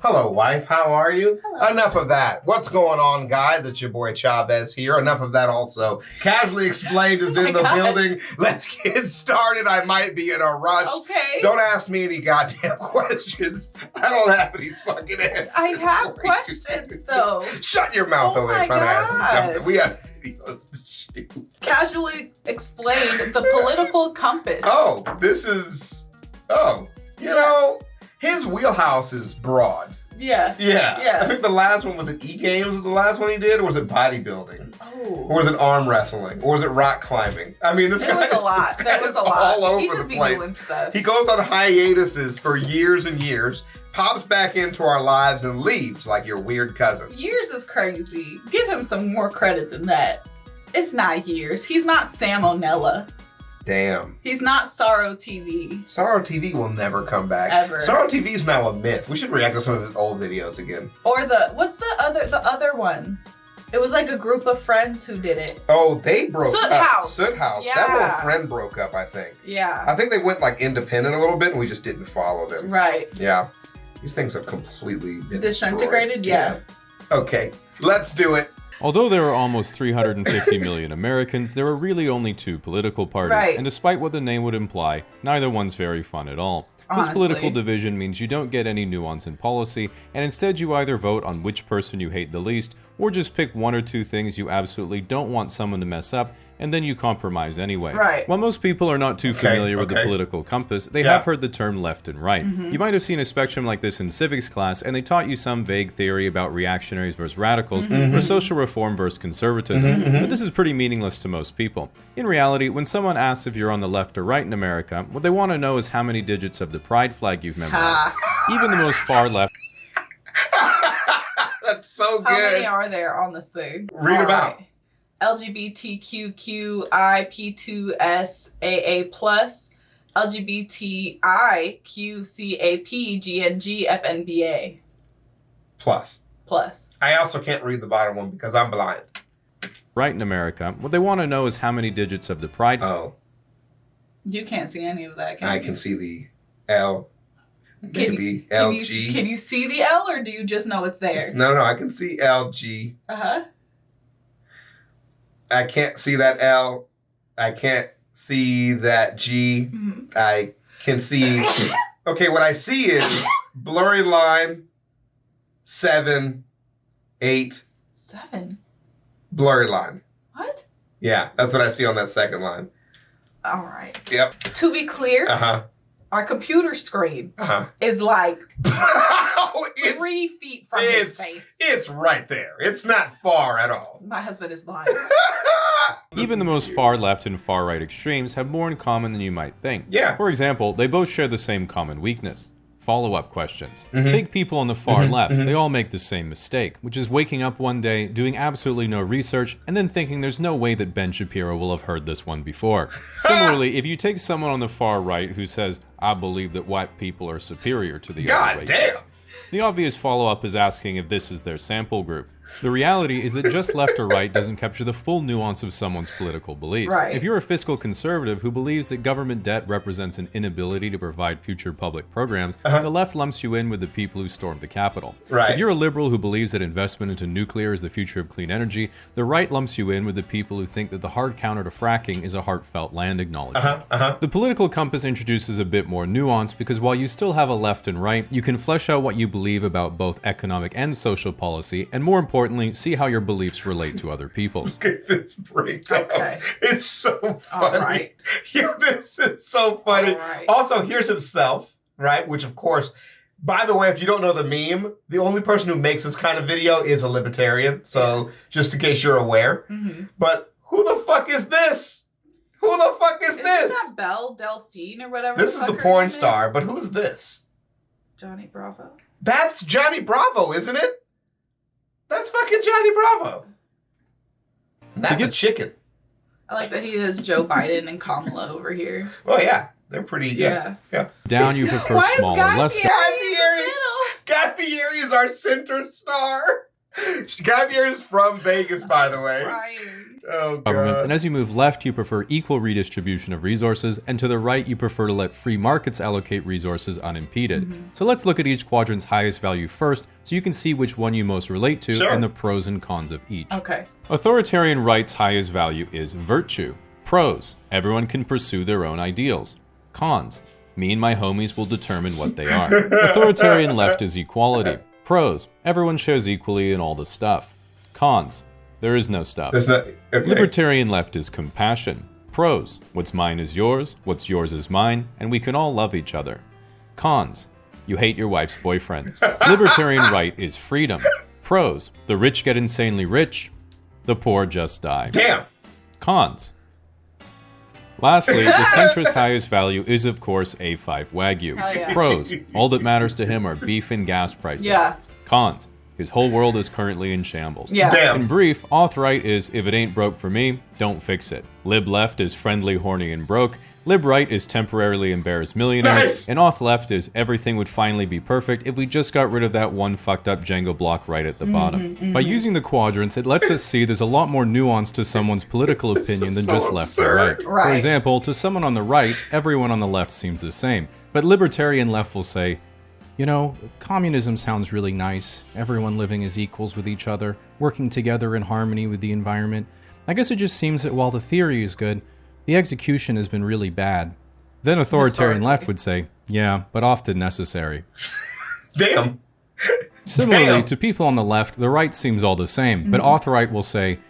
Hello, wife. How are you? Hello. Enough of that. What's going on, guys? It's your boy Chavez here. Enough of that also. Casually Explained is in the building. Let's get started. I might be in a rush. Okay. Don't ask me any goddamn questions. I don't have any fucking answers. I have questions, though. Shut your mouth over there trying to ask me something. We have videos to shoot. Casually Explained, the political compass. Oh, this is... Oh, you know... His wheelhouse is broad. Yeah. Yeah. I think the last one was it E-Games was the last one he did, or was it bodybuilding? Oh. Or was it arm wrestling? Or was it rock climbing? I mean, this guy was a lot. There was a lot. All over he just the be place. doing stuff. He goes on hiatuses for years and years, pops back into our lives and leaves like your weird cousin. Years is crazy. Give him some more credit than that. It's not years. He's not Salmonella. Damn. He's not Sorrow TV. Sorrow TV will never come back. Ever. Sorrow TV is now a myth. We should react to some of his old videos again. Or what's the other ones? It was like a group of friends who did it. Oh, they broke Soot up. House. Soot House. Yeah. That little friend broke up, I think. Yeah. I think they went like independent a little bit and we just didn't follow them. Right. Yeah. These things have completely been Disintegrated? destroyed. Yeah. Okay, let's do it. Although there are almost 350 million Americans, there are really only two political parties, Right. and despite what the name would imply, neither one's very fun at all. This Honestly. political division means you don't get any nuance in policy, and instead you either vote on which person you hate the least, or just pick one or two things you absolutely don't want someone to mess up, and then you compromise anyway. Right. While most people are not too familiar with the political compass, they have heard the term left and right. You might have seen a spectrum like this in civics class, and they taught you some vague theory about reactionaries versus radicals, or social reform versus conservatism, but this is pretty meaningless to most people. In reality, when someone asks if you're on the left or right in America, what they want to know is how many digits of the pride flag you've memorized. Even the most far left... That's so good. How many are there on this thing? Read them out. LGBTQQIP2SAA+, LGBTIQCAPGNGFNBA+. Plus. Plus. I also can't read the bottom one because I'm blind. right in America, what they want to know is how many digits of the pride... Oh. You can't see any of that, can I you? can see the L. Maybe LG. Can you see the L, or do you just know it's there? No, I can see LG. Uh-huh. I can't see that L. I can't see that G. Mm-hmm. I can see... Okay, what I see is blurry line, 7, 8. 7? Blurry line. What? Yeah, that's what I see on that second line. All right. Yep. To be clear, Uh-huh. our computer screen Uh-huh. is like Oh, 3 feet from his face. It's right there. It's not far at all. My husband is blind. Even the most far left and far right extremes have more in common than you might think. Yeah. For example, they both share the same common weakness. Follow-up questions. Take people on the far left. They all make the same mistake, which is waking up one day, doing absolutely no research, and then thinking there's no way that Ben Shapiro will have heard this one before. Similarly, if you take someone on the far right who says, I believe that white people are superior to the other races, damn. the obvious follow-up is asking if this is their sample group. The reality is that just left or right doesn't capture the full nuance of someone's political beliefs. Right. If you're a fiscal conservative who believes that government debt represents an inability to provide future public programs, the left lumps you in with the people who stormed the Capitol. Right. If you're a liberal who believes that investment into nuclear is the future of clean energy, the right lumps you in with the people who think that the hard counter to fracking is a heartfelt land acknowledgement. The political compass introduces a bit more nuance because while you still have a left and right, you can flesh out what you believe about both economic and social policy, and more importantly, see how your beliefs relate to other people's. Look at this breakdown. Okay. It's so funny. All right. Yeah, this is so funny. All right. Also, here's himself, right? Which, of course, by the way, if you don't know the meme, the only person who makes this kind of video is a libertarian. So, just in case you're aware. But who the fuck is this? Who the fuck is Isn't this? that Belle Delphine or whatever? This is the fuck her porn name star, is? but who's this? Johnny Bravo. That's Johnny Bravo, isn't it? That's fucking Johnny Bravo. And that's a chicken. I like that he has Joe Biden and Kamala over here. Oh, yeah. They're pretty, yeah. Down, you prefer Why is smaller, Guy less... Fieri in the middle? Guy Fieri is our center star. Javier is from Vegas, by the way. Oh, government. God. And as you move left, you prefer equal redistribution of resources, and to the right, you prefer to let free markets allocate resources unimpeded. So let's look at each quadrant's highest value first, so you can see which one you most relate to and the pros and cons of each. Okay. Authoritarian right's highest value is virtue. Pros: everyone can pursue their own ideals. Cons: me and my homies will determine what they are. Authoritarian left is equality. Pros: everyone shares equally in all the stuff. Cons: there is no stuff. Okay. Libertarian left is compassion. Pros: what's mine is yours, what's yours is mine, and we can all love each other. Cons: you hate your wife's boyfriend. Libertarian right is freedom. Pros: the rich get insanely rich, the poor just die. Damn. Cons: lastly, the centrist highest value is, of course, A5 Wagyu. Pros: all that matters to him are beef and gas prices. Cons: his whole world is currently in shambles. Damn. In brief, auth right is, if it ain't broke for me, don't fix it. Lib left is friendly, horny, and broke. Lib right is temporarily embarrassed millionaires. And auth left is, everything would finally be perfect if we just got rid of that one fucked up Jenga block right at the bottom. By using the quadrants, it lets us see there's a lot more nuance to someone's political opinion than just left or right. For example, to someone on the right, everyone on the left seems the same. But libertarian left will say, you know, communism sounds really nice. Everyone living as equals with each other, working together in harmony with the environment. I guess it just seems that while the theory is good, the execution has been really bad. Then authoritarian left would say, yeah, but often necessary. Damn. Similarly, to people on the left, the right seems all the same, but auth right will say,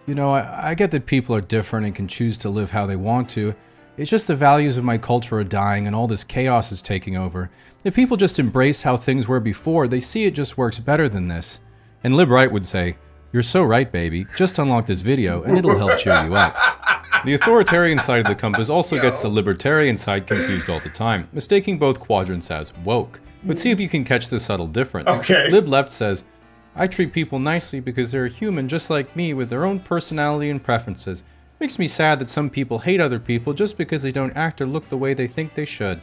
you know, I get that people are different and can choose to live how they want to. It's just the values of my culture are dying and all this chaos is taking over. If people just embraced how things were before, they see it just works better than this. And Lib Right would say, you're so right, baby. Just unlock this video and it'll help cheer you up. The authoritarian side of the compass also gets the libertarian side confused all the time, mistaking both quadrants as woke. But see if you can catch the subtle difference. Lib Left says, I treat people nicely because they're human just like me with their own personality and preferences. Makes me sad that some people hate other people just because they don't act or look the way they think they should.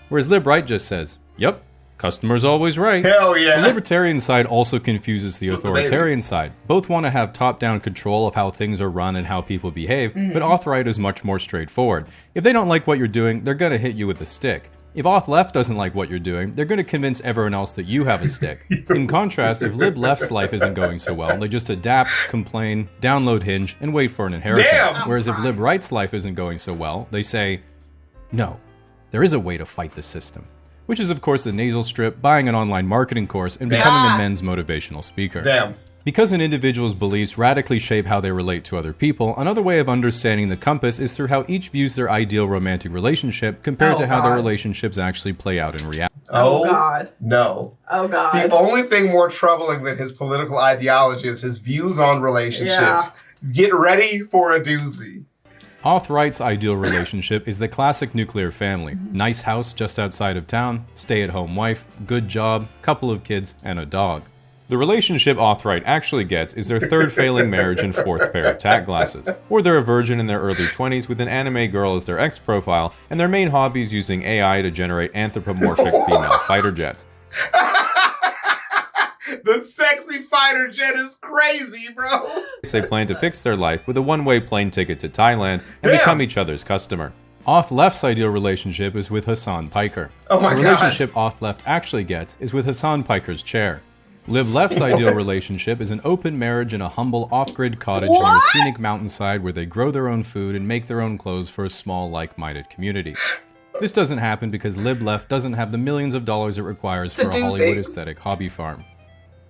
Whereas Lib Right just says, yep, customer's always right. Hell yeah. The libertarian side also confuses the authoritarian side. Both want to have top-down control of how things are run and how people behave, but auth right is much more straightforward. If they don't like what you're doing, they're going to hit you with a stick. If auth left doesn't like what you're doing, they're going to convince everyone else that you have a stick. In contrast, if lib left's life isn't going so well, they just adapt, complain, download Hinge, and wait for an inheritance. Whereas if lib right's life isn't going so well, they say, no, there is a way to fight the system. Which is, of course, the nasal strip, buying an online marketing course, and becoming a men's motivational speaker. Because an individual's beliefs radically shape how they relate to other people, another way of understanding the compass is through how each views their ideal romantic relationship compared to how their relationships actually play out in reality. Oh, God. No. Oh, God. The only thing more troubling than his political ideology is his views on relationships. Get ready for a doozy. Auth right's ideal relationship is the classic nuclear family. Nice house just outside of town, stay-at-home wife, good job, couple of kids, and a dog. The relationship auth right actually gets is their third failing marriage and fourth pair of tack glasses. Or they're a virgin in their early 20s with an anime girl as their X profile, and their main hobby is using AI to generate anthropomorphic female fighter jets. The sexy fighter jet is crazy, bro. They plan to fix their life with a one-way plane ticket to Thailand and become each other's customer. Auth left's ideal relationship is with Hassan Piker. Oh my God. The relationship auth left actually gets is with Hassan Piker's chair. Lib left's ideal relationship is an open marriage in a humble off-grid cottage on a scenic mountainside where they grow their own food and make their own clothes for a small, like-minded community. This doesn't happen because Lib left doesn't have the millions of dollars it requires for a Hollywood aesthetic hobby farm.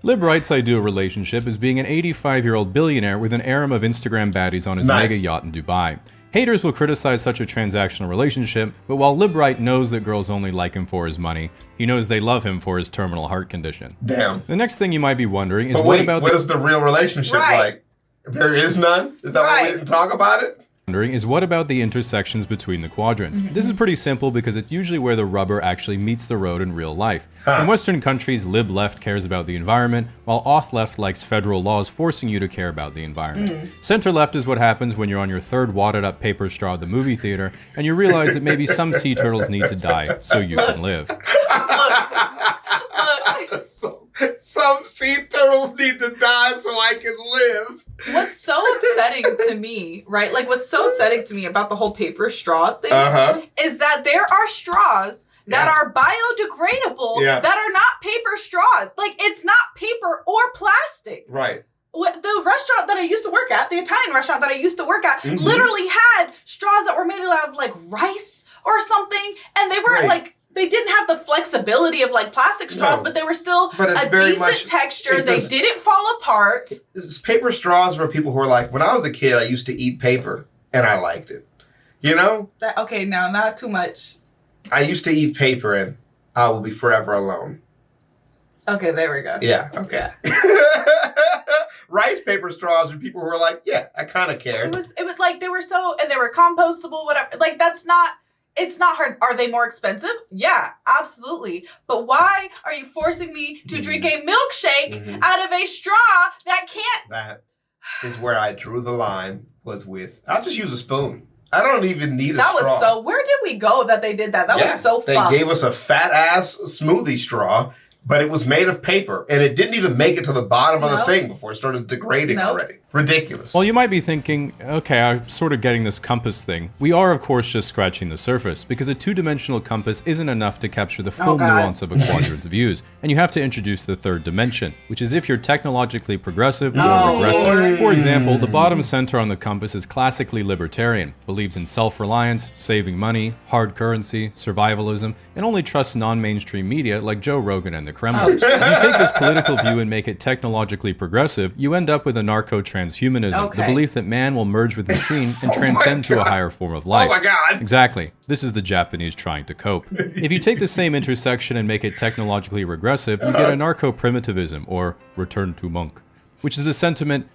Lib right's ideal relationship is being an 85-year-old billionaire with an harem of Instagram baddies on his mega yacht in Dubai. Haters will criticize such a transactional relationship, but while Lib right knows that girls only like him for his money, he knows they love him for his terminal heart condition. Damn. The next thing you might be wondering is what is the real relationship like? There is none? Is that why we didn't talk about it? What about the intersections between the quadrants? This is pretty simple because it's usually where the rubber actually meets the road in real life. In Western countries, lib left cares about the environment, while auth left likes federal laws forcing you to care about the environment. Center left is what happens when you're on your third wadded up paper straw at the movie theater and you realize that maybe some sea turtles need to die so you can live. So Some sea turtles need to die so I can live. What's so upsetting to me, right? Like, what's so upsetting to me about the whole paper straw thing is that there are straws that are biodegradable that are not paper straws. Like, it's not paper or plastic. Right. The restaurant that I used to work at, the Italian restaurant that I used to work at, literally had straws that were made out of, like, rice or something, and they weren't, like... They didn't have the flexibility of like plastic straws, but they were still a decent texture. They didn't fall apart. Paper straws were people who were like, when I was a kid, I used to eat paper and I liked it. You know? Okay, now not too much. I used to eat paper and I will be forever alone. Okay, there we go. Yeah. Okay. Rice paper straws were people who were like, yeah, I kind of care. It was like they were and they were compostable, whatever. Like that's not. It's not hard. Are they more expensive? Yeah, absolutely. But why are you forcing me to drink a milkshake out of a straw that can't... That is where I drew the line, was with... I'll just use a spoon. I don't even need a straw. That was so... Where did we go that they did that? That was so fun. They gave us a fat-ass smoothie straw, but it was made of paper, and it didn't even make it to the bottom of the thing before it started degrading already. Ridiculous. Well, you might be thinking, okay, I'm sort of getting this compass thing. We are, of course, just scratching the surface, because a two-dimensional compass isn't enough to capture the full nuance of a quadrant's views, and you have to introduce the third dimension, which is if you're technologically progressive or regressive. For example, the bottom center on the compass is classically libertarian, believes in self-reliance, saving money, hard currency, survivalism, and only trusts non-mainstream media like Joe Rogan and the Kremlin. If you take this political view and make it technologically progressive, you end up with anarcho-transhumanism, the belief that man will merge with machine and transcend to a higher form of life. Oh my God! Exactly. This is the Japanese trying to cope. If you take the same intersection and make it technologically regressive, you get anarcho-primitivism, or return to monk, which is the sentiment,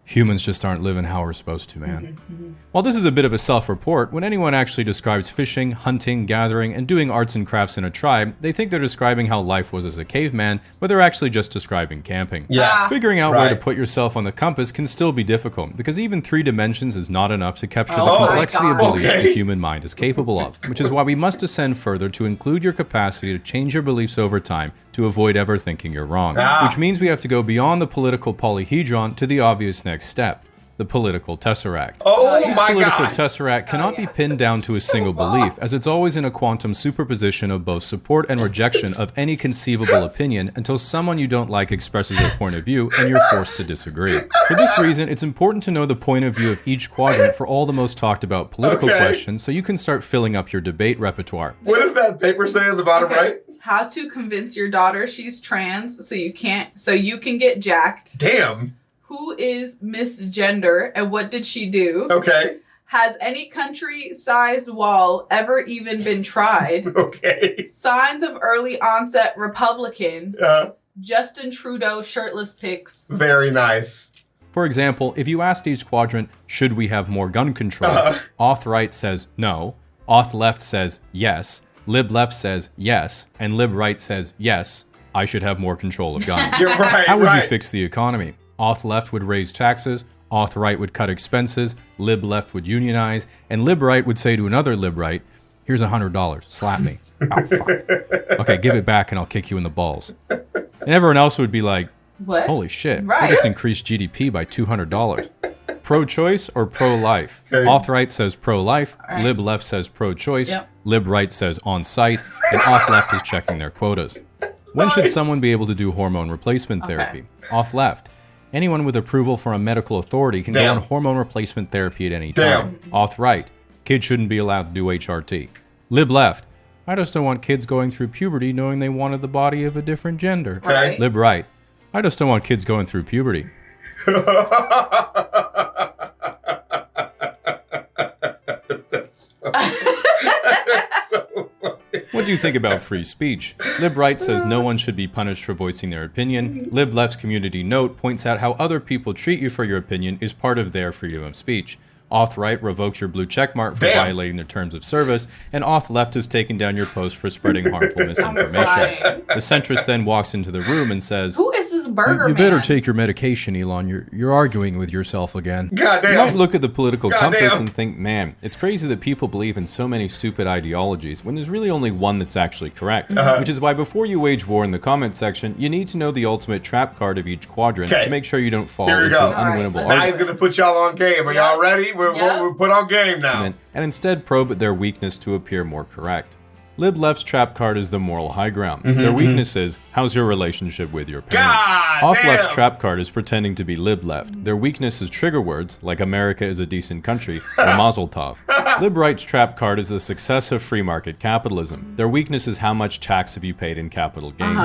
humans just aren't living how we're supposed to, man. While this is a bit of a self-report, when anyone actually describes fishing, hunting, gathering, and doing arts and crafts in a tribe, they think they're describing how life was as a caveman, but they're actually just describing camping. Figuring out where to put yourself on the compass can still be difficult, because even 3 dimensions is not enough to capture the complexity of beliefs the human mind is capable of, which is why we must ascend further to include your capacity to change your beliefs over time to avoid ever thinking you're wrong. Which means we have to go beyond the political polyhedron to the obvious next step. The political tesseract. This political tesseract cannot be pinned down to a single belief, as it's always in a quantum superposition of both support and rejection of any conceivable opinion until someone you don't like expresses their point of view and you're forced to disagree. For this reason, it's important to know the point of view of each quadrant for all the most talked about political questions so you can start filling up your debate repertoire. What does that paper say on the bottom right? How to convince your daughter she's trans so you can get jacked. Damn. Who is misgender and what did she do? Okay. Has any country-sized wall ever even been tried? Okay. Signs of early onset Republican. Justin Trudeau shirtless pics. Very nice. For example, if you asked each quadrant, should we have more gun control? Auth right says no. Auth left says yes. Lib left says yes. And lib right says yes, I should have more control of guns. You're right. How would you fix the economy? Auth left would raise taxes, auth right would cut expenses, lib left would unionize, and lib right would say to another lib right, here's $100, slap me. Oh, fuck. Okay, give it back and I'll kick you in the balls. And everyone else would be like, what? Holy shit, I just increased GDP by $200. Pro-choice or pro-life? Auth right says pro-life, lib left says pro-choice, lib right says on-site, and auth left is checking their quotas. When should someone be able to do hormone replacement therapy? Auth left. Anyone with approval from a medical authority can go on hormone replacement therapy at any time. Auth right. Kids shouldn't be allowed to do HRT. Lib left. I just don't want kids going through puberty knowing they wanted the body of a different gender. Lib right. I just don't want kids going through puberty. What do you think about free speech? Lib right says no one should be punished for voicing their opinion. Lib left's community note points out how other people treat you for your opinion is part of their freedom of speech. Auth right revokes your blue checkmark for violating their terms of service, and Auth left has taken down your post for spreading harmful misinformation. The centrist then walks into the room and says, "Who is this burger You man? better take your medication, Elon. You're arguing with yourself again." Goddamn. You might look at the political compass and think, man, it's crazy that people believe in so many stupid ideologies when there's really only one that's actually correct. Which is why before you wage war in the comment section, you need to know the ultimate trap card of each quadrant to make sure you don't fall into an unwinnable argument. Now he's going to put y'all on game. Are y'all ready? We're put on game now. And instead probe their weakness to appear more correct. Lib left's trap card is the moral high ground. Their weakness is, how's your relationship with your parents? Auth left's trap card is pretending to be lib left. Their weakness is trigger words, like America is a decent country, or Mazel Tov. Lib right's trap card is the success of free market capitalism. Their weakness is how much tax have you paid in capital gains.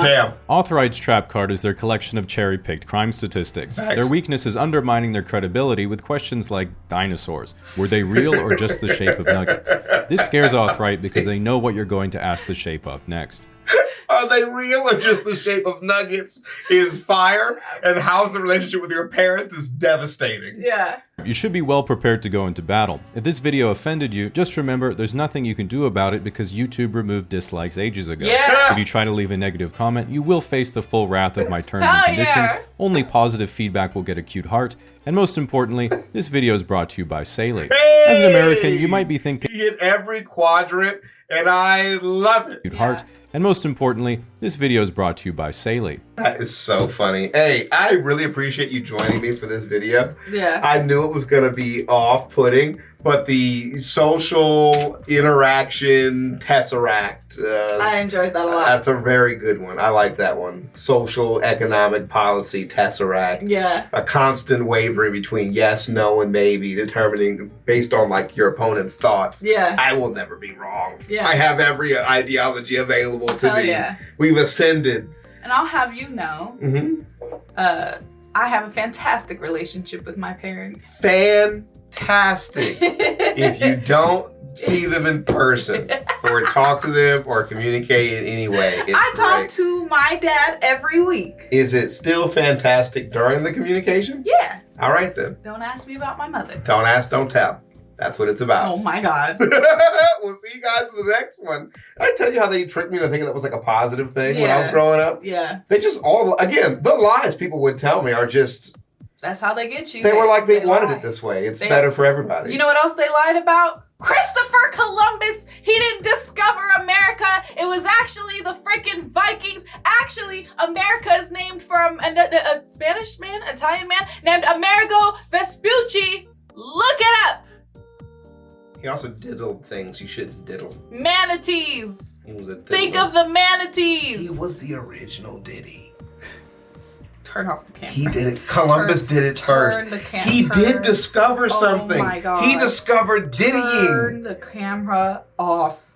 Auth right's trap card is their collection of cherry-picked crime statistics. Their weakness is undermining their credibility with questions like dinosaurs. Were they real or just the shape of nuggets? This scares Auth right because they know what you're going to ask the shape of next. Are they real or just the shape of nuggets is fire? And how's the relationship with your parents is devastating. Yeah. You should be well prepared to go into battle. If this video offended you, just remember there's nothing you can do about it because YouTube removed dislikes ages ago. If you try to leave a negative comment, you will face the full wrath of my terms and conditions. Only positive feedback will get a cute heart. And most importantly, this video is brought to you by Saley. As an American, you might be thinking, he hit every quadrant, and I love it. Cute heart. And most importantly, this video is brought to you by Saley. That is so funny. Hey, I really appreciate you joining me for this video. Yeah. I knew it was going to be off-putting, but the social interaction tesseract. I enjoyed that a lot. That's a very good one. I like that one. Social economic policy tesseract. Yeah. A constant wavering between yes, no, and maybe, determining based on like your opponent's thoughts. Yeah. I will never be wrong. Yeah. I have every ideology available to me. Yeah. We've ascended. And I'll have you know, I have a fantastic relationship with my parents. Fantastic. If you don't see them in person or talk to them or communicate in any way, I talk to my dad every week. Is it still fantastic during the communication? Yeah. All right then. Don't ask me about my mother. Don't ask, don't tell. That's what it's about. Oh my God. We'll see you guys in the next one. I tell you how they tricked me into thinking that was like a positive thing when I was growing up. Yeah. They just again, the lies people would tell me are just... That's how they get you. They were like they wanted it this way. It's better for everybody. You know what else they lied about? Christopher Columbus, he didn't discover America. It was actually the freaking Vikings. Actually, America is named from a Spanish man, Italian man, named Amerigo Vespucci. Look it up. He also diddled things you shouldn't diddle. Manatees. He was a diddler. Think of the manatees. He was the original, did he? Turn off the camera. He did it. Columbus did it first. He did discover something. Oh my God. He discovered diddying. Turn the camera off.